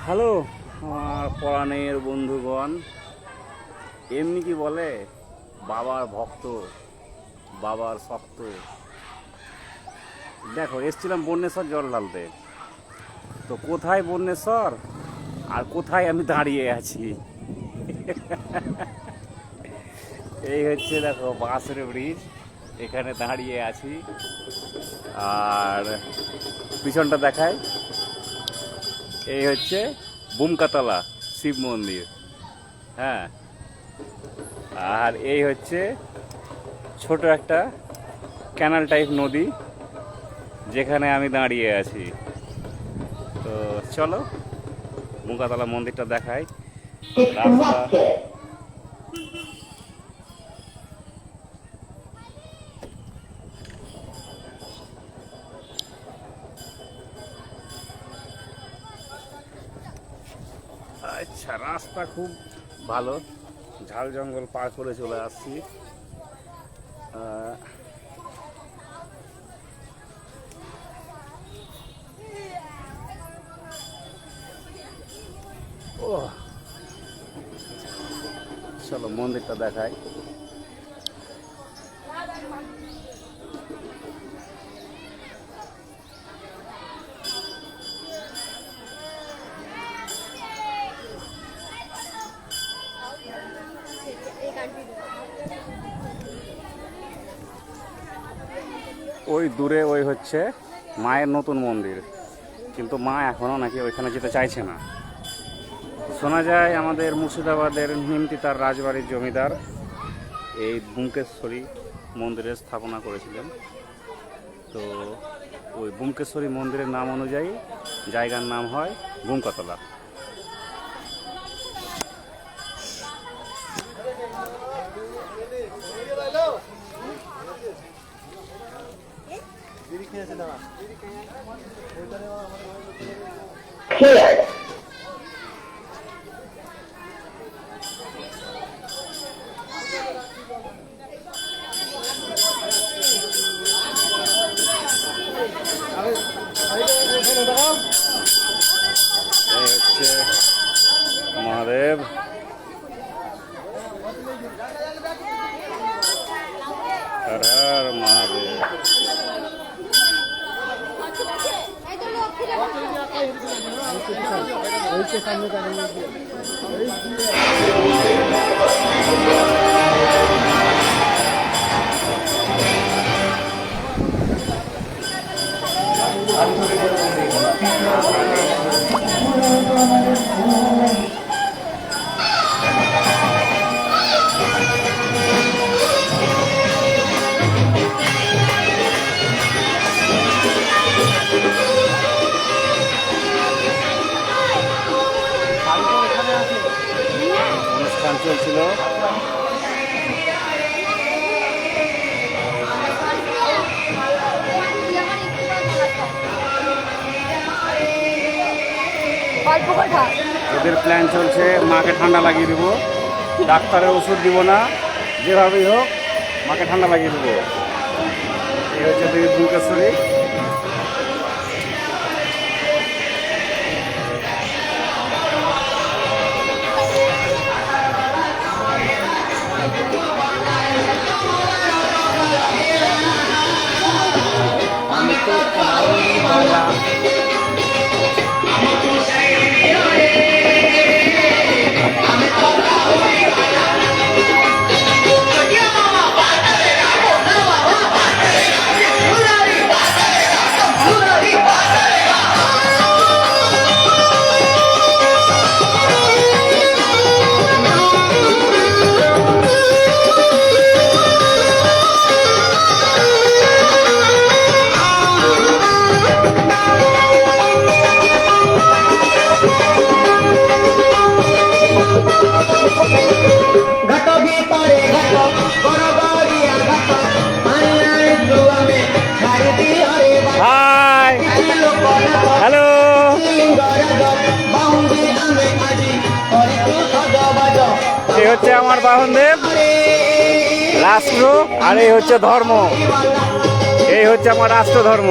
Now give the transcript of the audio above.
Hello আমার পরাণের বন্ধুগণ, এমনি কি বলে বাবার ভক্ত, বাবার শক্ত। দেখো, এসছিলাম বন্যেশ্বর জল ঢালতে। তো কোথায় বন্যেশ্বর আর কোথায় আমি দাঁড়িয়ে আছি, এই হচ্ছে দেখো বাঁশের ব্রিজ, এখানে দাঁড়িয়ে আছি। আর পিছনটা দেখায়, এই হচ্ছে বুমকাতলা শিব মন্দির। হ্যাঁ, আর এই হচ্ছে ছোট একটা ক্যানাল টাইপ নদী, যেখানে আমি দাঁড়িয়ে আছি। তো চলো বুমকাতলা মন্দিরটা দেখাই। রাস্তা আচ্ছা, রাস্তা খুব ভালো, ঝাল জঙ্গল পার করে চলে আসছি। ও চলো মন্দিরটা দেখাই। ওই দূরে ওই হচ্ছে মায়ের নতুন মন্দির, কিন্তু মা এখনও নাকি ওইখানে যেতে চাইছে না। শোনা যায় আমাদের মুর্শিদাবাদের নিমতিতার রাজবাড়ির জমিদার এই বুমকেশ্বরী মন্দিরের স্থাপনা করেছিলেন। তো ওই বুমকেশ্বরী মন্দিরের নাম অনুযায়ী জায়গার নাম হয় বুমকাতলা। Cleared. এই হচ্ছে মহাদেব। হর হর মহাদেব। অনুষ্ঠান চলছিল। ওদের প্ল্যান চলছে মাকে ঠান্ডা লাগিয়ে দেবো, ডাক্তারের ওষুধ দিব না, যেভাবেই হোক মাকে ঠান্ডা লাগিয়ে দেবো। এই হচ্ছে দেবী বুমকেশ্বরী। High, hello. এই হচ্ছে আমার বাহনদেব, রাষ্ট্র, আর এই হচ্ছে ধর্ম। এই হচ্ছে আমার রাষ্ট্র ধর্ম।